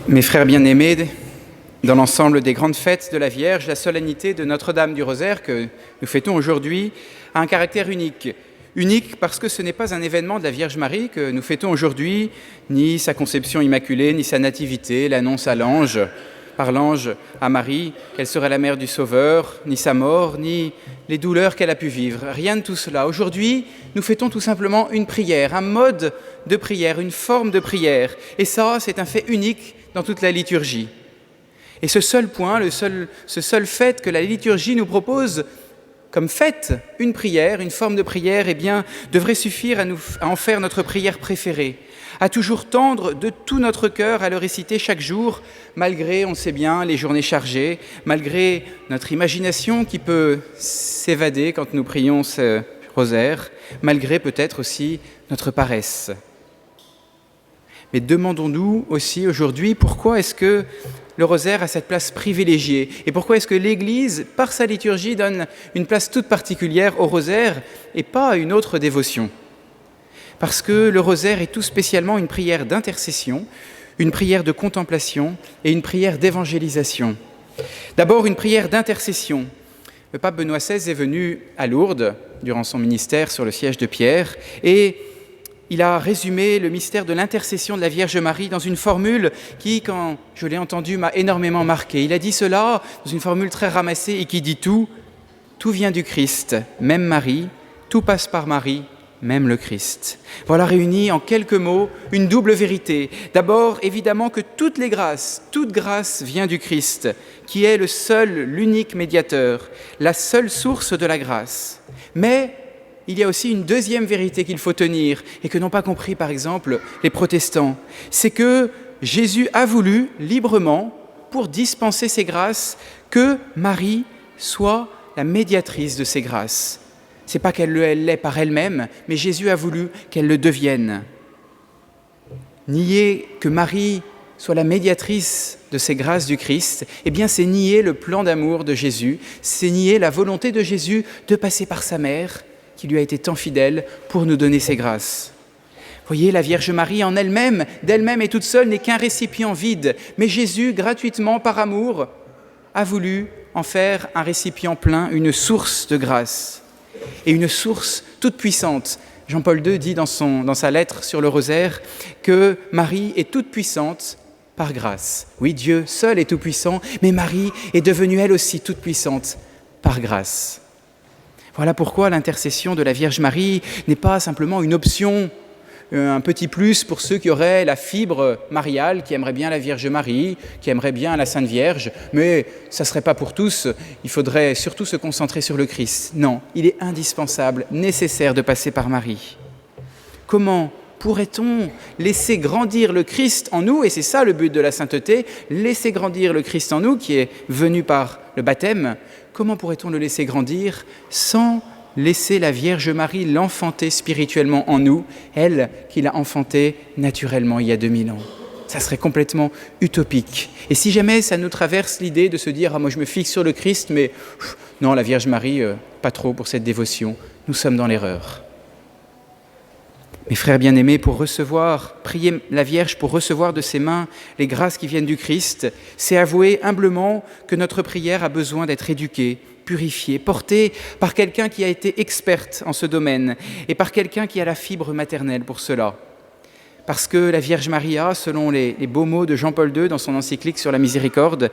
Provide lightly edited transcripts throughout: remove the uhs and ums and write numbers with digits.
Mes frères bien-aimés, dans l'ensemble des grandes fêtes de la Vierge, la solennité de Notre-Dame du Rosaire que nous fêtons aujourd'hui a un caractère unique. Unique parce que ce n'est pas un événement de la Vierge Marie que nous fêtons aujourd'hui, ni sa conception immaculée, ni sa nativité, l'annonce à l'ange, par l'ange à Marie, qu'elle serait la mère du Sauveur, ni sa mort, ni les douleurs qu'elle a pu vivre. Rien de tout cela. Aujourd'hui, nous fêtons tout simplement une prière, un mode de prière, une forme de prière. Et ça, c'est un fait unique dans toute la liturgie. Et ce seul point, ce seul fait que la liturgie nous propose comme fête, une prière, une forme de prière, eh bien, devrait suffire à en faire notre prière préférée, à toujours tendre de tout notre cœur à le réciter chaque jour, malgré, on sait bien, les journées chargées, malgré notre imagination qui peut s'évader quand nous prions ce rosaire, malgré peut-être aussi notre paresse. Mais demandons-nous aussi aujourd'hui pourquoi est-ce que le rosaire a cette place privilégiée et pourquoi est-ce que l'Église, par sa liturgie, donne une place toute particulière au rosaire et pas à une autre dévotion. Parce que le rosaire est tout spécialement une prière d'intercession, une prière de contemplation et une prière d'évangélisation. D'abord, une prière d'intercession. Le pape Benoît XVI est venu à Lourdes durant son ministère sur le siège de Pierre et il a résumé le mystère de l'intercession de la Vierge Marie dans une formule qui, quand je l'ai entendue, m'a énormément marqué. Il a dit cela dans une formule très ramassée et qui dit tout vient du Christ, même Marie, tout passe par Marie, même le Christ. Voilà réuni en quelques mots une double vérité. D'abord, évidemment que toute grâce vient du Christ, qui est le seul, l'unique médiateur, la seule source de la grâce. Mais il y a aussi une deuxième vérité qu'il faut tenir et que n'ont pas compris, par exemple, les protestants. C'est que Jésus a voulu librement, pour dispenser ces grâces, que Marie soit la médiatrice de ces grâces. Ce n'est pas qu'elle l'est par elle-même, mais Jésus a voulu qu'elle le devienne. Nier que Marie soit la médiatrice de ces grâces du Christ, eh bien c'est nier le plan d'amour de Jésus, c'est nier la volonté de Jésus de passer par sa mère, qui lui a été tant fidèle pour nous donner ses grâces. Voyez, la Vierge Marie en elle-même, d'elle-même et toute seule, n'est qu'un récipient vide. Mais Jésus, gratuitement, par amour, a voulu en faire un récipient plein, une source de grâce. Et une source toute puissante. Jean-Paul II dit dans sa lettre sur le rosaire que Marie est toute puissante par grâce. Oui, Dieu seul est tout puissant, mais Marie est devenue elle aussi toute puissante par grâce. Voilà pourquoi l'intercession de la Vierge Marie n'est pas simplement une option, un petit plus pour ceux qui auraient la fibre mariale, qui aimeraient bien la Vierge Marie, qui aimeraient bien la Sainte Vierge, mais ça ne serait pas pour tous, il faudrait surtout se concentrer sur le Christ. Non, il est indispensable, nécessaire de passer par Marie. Comment pourrait-on laisser grandir le Christ en nous, et c'est ça le but de la sainteté, laisser grandir le Christ en nous, qui est venu par le baptême. Comment pourrait-on le laisser grandir sans laisser la Vierge Marie l'enfanter spirituellement en nous, elle qui l'a enfanté naturellement il y a 2000 ans? Ça serait complètement utopique. Et si jamais ça nous traverse l'idée de se dire « Ah, moi je me fixe sur le Christ, mais non, la Vierge Marie, pas trop pour cette dévotion », nous sommes dans l'erreur. Mes frères bien-aimés, prier la Vierge pour recevoir de ses mains les grâces qui viennent du Christ, c'est avouer humblement que notre prière a besoin d'être éduquée, purifiée, portée par quelqu'un qui a été experte en ce domaine et par quelqu'un qui a la fibre maternelle pour cela. Parce que la Vierge Maria, selon les beaux mots de Jean-Paul II dans son encyclique sur la miséricorde,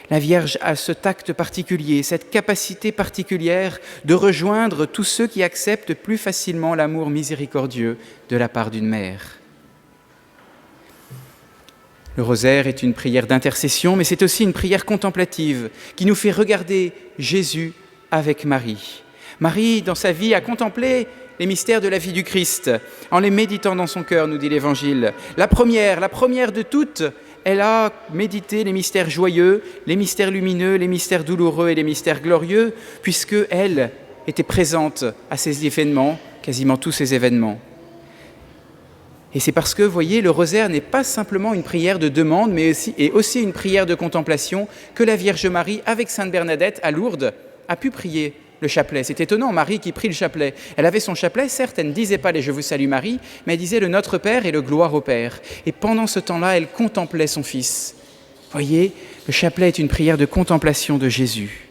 la Vierge a ce tact particulier, cette capacité particulière de rejoindre tous ceux qui acceptent plus facilement l'amour miséricordieux de la part d'une mère. Le rosaire est une prière d'intercession, mais c'est aussi une prière contemplative qui nous fait regarder Jésus avec Marie. Marie, dans sa vie, a contemplé les mystères de la vie du Christ, en les méditant dans son cœur, nous dit l'Évangile. La première de toutes, elle a médité les mystères joyeux, les mystères lumineux, les mystères douloureux et les mystères glorieux, puisque elle était présente à ces événements, quasiment tous ces événements. Et c'est parce que, vous voyez, le rosaire n'est pas simplement une prière de demande, mais aussi une prière de contemplation que la Vierge Marie, avec Sainte Bernadette à Lourdes, a pu prier le chapelet. C'est étonnant, Marie qui prie le chapelet. Elle avait son chapelet, certes, elle ne disait pas les « Je vous salue Marie », mais elle disait le « Notre Père » et le « Gloire au Père ». Et pendant ce temps-là, elle contemplait son Fils. Voyez, le chapelet est une prière de contemplation de Jésus.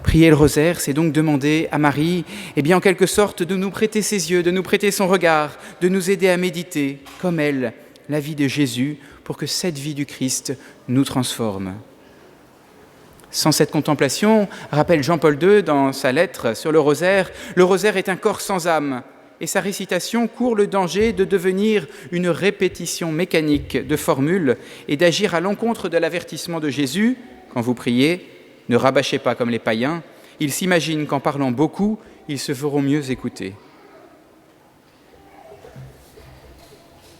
Prier le rosaire, c'est donc demander à Marie, en quelque sorte, de nous prêter ses yeux, de nous prêter son regard, de nous aider à méditer, comme elle, la vie de Jésus, pour que cette vie du Christ nous transforme. Sans cette contemplation, rappelle Jean-Paul II dans sa lettre sur le rosaire est un corps sans âme, et sa récitation court le danger de devenir une répétition mécanique de formules et d'agir à l'encontre de l'avertissement de Jésus. Quand vous priez, ne rabâchez pas comme les païens, ils s'imaginent qu'en parlant beaucoup, ils se feront mieux écouter.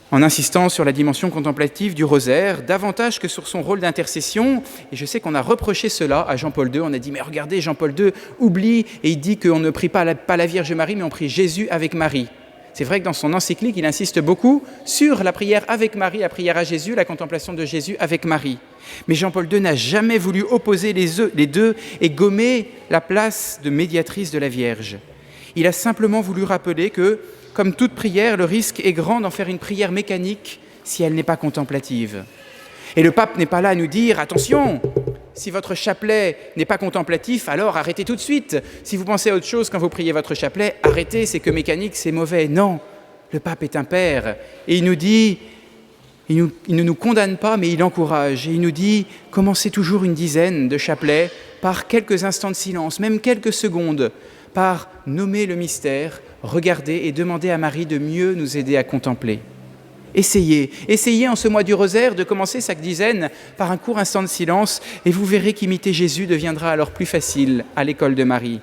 En insistant sur la dimension contemplative du rosaire, davantage que sur son rôle d'intercession, et je sais qu'on a reproché cela à Jean-Paul II, on a dit « mais regardez, Jean-Paul II oublie et il dit qu'on ne prie pas la Vierge Marie, mais on prie Jésus avec Marie ». C'est vrai que dans son encyclique, il insiste beaucoup sur la prière avec Marie, la prière à Jésus, la contemplation de Jésus avec Marie. Mais Jean-Paul II n'a jamais voulu opposer les deux et gommer la place de médiatrice de la Vierge. Il a simplement voulu rappeler que, comme toute prière, le risque est grand d'en faire une prière mécanique si elle n'est pas contemplative. Et le pape n'est pas là à nous dire « Attention, si votre chapelet n'est pas contemplatif, alors arrêtez tout de suite. Si vous pensez à autre chose quand vous priez votre chapelet, arrêtez, c'est que mécanique, c'est mauvais. » Non, le pape est un père et il nous dit, il ne nous condamne pas, mais il encourage. Et il nous dit « Commencez toujours une dizaine de chapelets par quelques instants de silence, même quelques secondes, par nommer le mystère, regarder et demander à Marie de mieux nous aider à contempler. » Essayez en ce mois du rosaire de commencer chaque dizaine par un court instant de silence et vous verrez qu'imiter Jésus deviendra alors plus facile à l'école de Marie.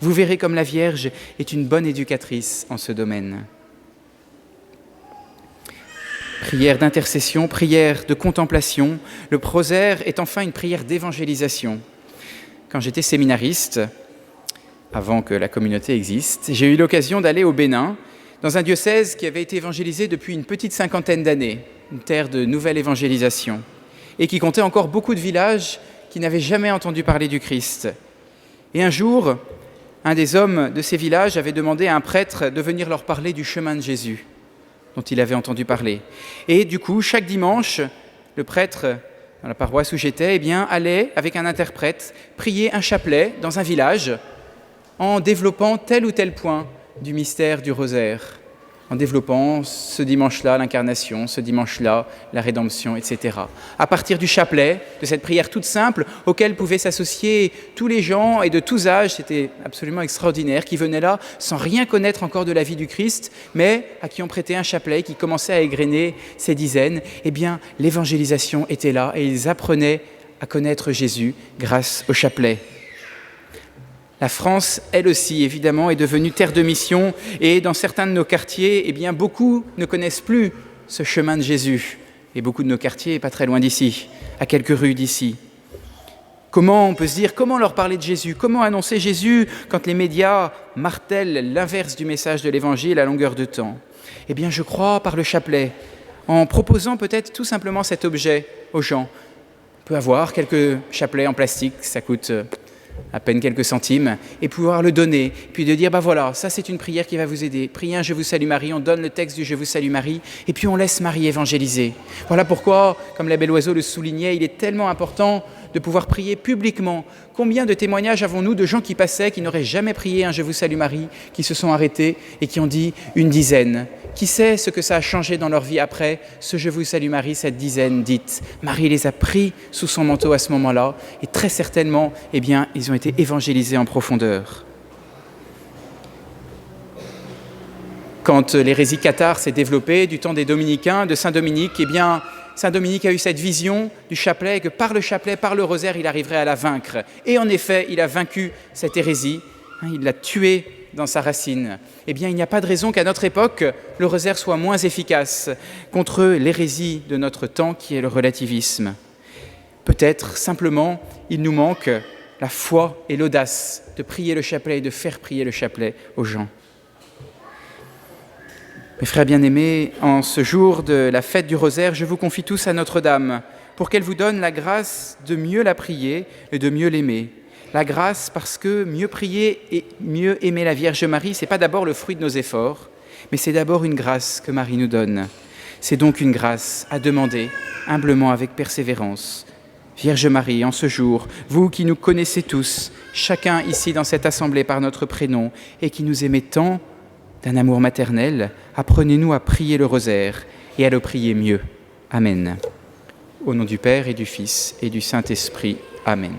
Vous verrez comme la Vierge est une bonne éducatrice en ce domaine. Prière d'intercession, prière de contemplation, le rosaire est enfin une prière d'évangélisation. Quand j'étais séminariste, avant que la communauté existe, j'ai eu l'occasion d'aller au Bénin, dans un diocèse qui avait été évangélisé depuis une petite 50aine d'années, une terre de nouvelle évangélisation, et qui comptait encore beaucoup de villages qui n'avaient jamais entendu parler du Christ. Et un jour, un des hommes de ces villages avait demandé à un prêtre de venir leur parler du chemin de Jésus, dont il avait entendu parler. Et du coup, chaque dimanche, le prêtre, dans la paroisse où j'étais, allait, avec un interprète, prier un chapelet dans un village, en développant tel ou tel point du mystère du rosaire, en développant ce dimanche-là l'incarnation, ce dimanche-là la rédemption, etc. À partir du chapelet, de cette prière toute simple, auquel pouvaient s'associer tous les gens et de tous âges, c'était absolument extraordinaire, qui venaient là sans rien connaître encore de la vie du Christ, mais à qui on prêtait un chapelet, qui commençait à égrener ces dizaines, l'évangélisation était là et ils apprenaient à connaître Jésus grâce au chapelet. La France, elle aussi, évidemment, est devenue terre de mission et dans certains de nos quartiers, beaucoup ne connaissent plus ce chemin de Jésus. Et beaucoup de nos quartiers, pas très loin d'ici, à quelques rues d'ici. Comment, on peut se dire, comment leur parler de Jésus? Comment annoncer Jésus quand les médias martèlent l'inverse du message de l'Évangile à longueur de temps? Je crois par le chapelet, en proposant peut-être tout simplement cet objet aux gens. On peut avoir quelques chapelets en plastique, ça coûte à peine quelques centimes, et pouvoir le donner, puis de dire, voilà, ça c'est une prière qui va vous aider. Priez un Je vous salue Marie, on donne le texte du Je vous salue Marie, et puis on laisse Marie évangéliser. Voilà pourquoi, comme l'abbé Loiseau le soulignait, il est tellement important de pouvoir prier publiquement. Combien de témoignages avons-nous de gens qui passaient, qui n'auraient jamais prié un Je vous salue Marie, qui se sont arrêtés et qui ont dit une dizaine. Qui sait ce que ça a changé dans leur vie après, ce Je vous salue Marie, cette dizaine dite. Marie les a pris sous son manteau à ce moment-là, et très certainement, ils ont été évangélisés en profondeur. Quand l'hérésie cathare s'est développée du temps des Dominicains, de Saint Dominique, Saint Dominique a eu cette vision du chapelet et que par le chapelet, par le rosaire, il arriverait à la vaincre. Et en effet, il a vaincu cette hérésie, il l'a tuée dans sa racine. Il n'y a pas de raison qu'à notre époque, le rosaire soit moins efficace contre l'hérésie de notre temps qui est le relativisme. Peut-être, simplement, il nous manque la foi et l'audace de prier le chapelet et de faire prier le chapelet aux gens. Mes frères bien-aimés, en ce jour de la fête du rosaire, je vous confie tous à Notre-Dame pour qu'elle vous donne la grâce de mieux la prier et de mieux l'aimer. La grâce parce que mieux prier et mieux aimer la Vierge Marie, ce n'est pas d'abord le fruit de nos efforts, mais c'est d'abord une grâce que Marie nous donne. C'est donc une grâce à demander humblement avec persévérance. Vierge Marie, en ce jour, vous qui nous connaissez tous, chacun ici dans cette assemblée par notre prénom, et qui nous aimez tant d'un amour maternel, apprenez-nous à prier le rosaire et à le prier mieux. Amen. Au nom du Père et du Fils et du Saint-Esprit. Amen.